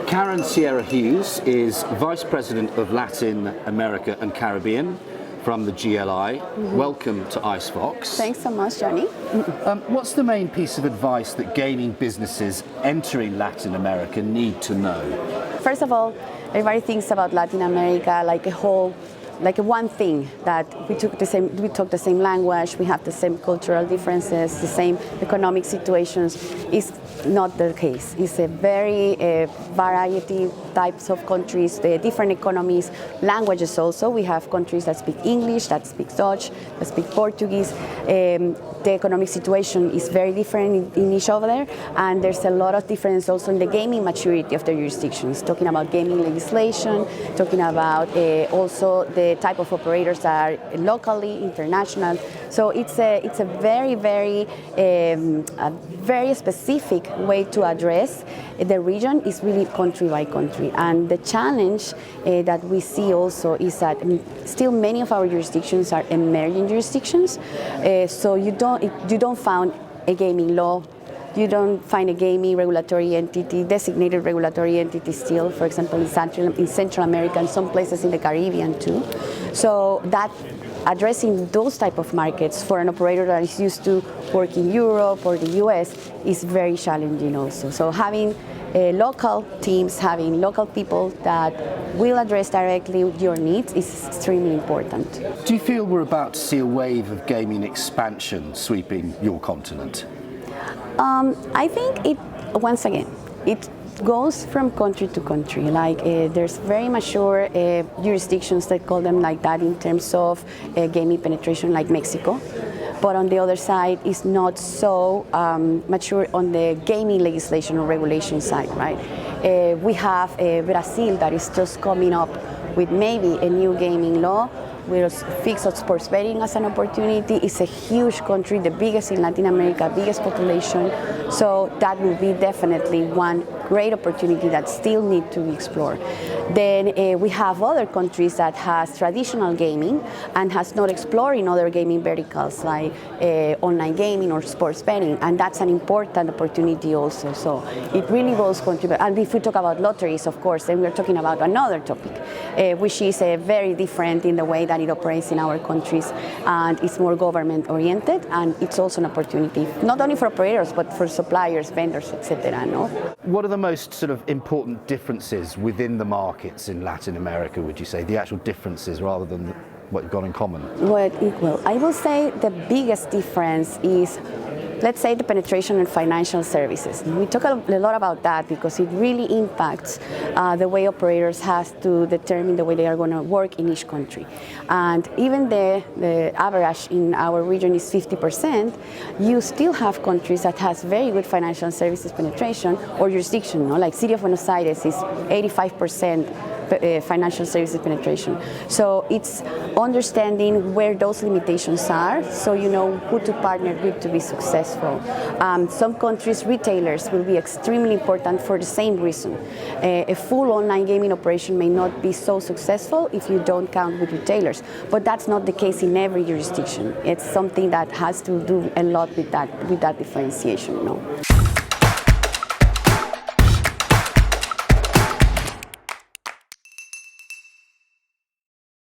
Karen Sierra-Hughes is Vice President of Latin America and Caribbean from the GLI. Welcome to ICE VOX. Thanks so much, Johnny. What's the main piece of advice that gaming businesses entering Latin America need to know? First of all, everybody thinks about Latin America like one thing, that we talk the same language, we have the same cultural differences, the same economic situations. Is not the case. It's a very variety types of countries, the different economies, languages also. We have countries that speak English, that speak Dutch, that speak Portuguese. The economic situation is very different in each other, and there's a lot of difference also in the gaming maturity of the jurisdictions. Talking about gaming legislation, talking about also the type of operators that are locally, international. So it's a very specific way to address the region. Is really country by country, and the challenge that we see also is that still many of our jurisdictions are emerging jurisdictions. So you don't find a gaming law. You don't find a gaming regulatory entity, designated regulatory entity still, for example, in Central America and some places in the Caribbean too. So that addressing those type of markets for an operator that is used to work in Europe or the US is very challenging also. So having local teams, having local people that will address directly your needs is extremely important. Do you feel we're about to see a wave of gaming expansion sweeping your continent? I think once again, it goes from country to country. Like there's very mature jurisdictions that call them like that in terms of gaming penetration, like Mexico. But on the other side, it's not so mature on the gaming legislation or regulation side, right? We have Brazil that is just coming up with maybe a new gaming law. We'll fix sports betting as an opportunity. It's a huge country, the biggest in Latin America, biggest population. So that will be definitely one great opportunity that still need to be explored. Then we have other countries that has traditional gaming and has not explored in other gaming verticals like online gaming or sports betting, and that's an important opportunity also. So it really goes country. And if we talk about lotteries, of course, then we're talking about another topic, which is very different in the way that it operates in our countries, and it's more government oriented, and it's also an opportunity not only for operators but for suppliers, vendors, etc. No? What are the most sort of important differences within the markets in Latin America, would you say, the actual differences rather than what you've got in common? Well, I will say the biggest difference is, let's say, the penetration in financial services. We talk a lot about that because it really impacts the way operators have to determine the way they are going to work in each country. And even the average in our region is 50%, you still have countries that has very good financial services penetration or jurisdiction, no? Like City of Buenos Aires is 85% financial services penetration. So it's understanding where those limitations are, so you know who to partner with to be successful. Some countries, retailers will be extremely important for the same reason. A full online gaming operation may not be so successful if you don't count with retailers, but that's not the case in every jurisdiction. It's something that has to do a lot with that differentiation. No?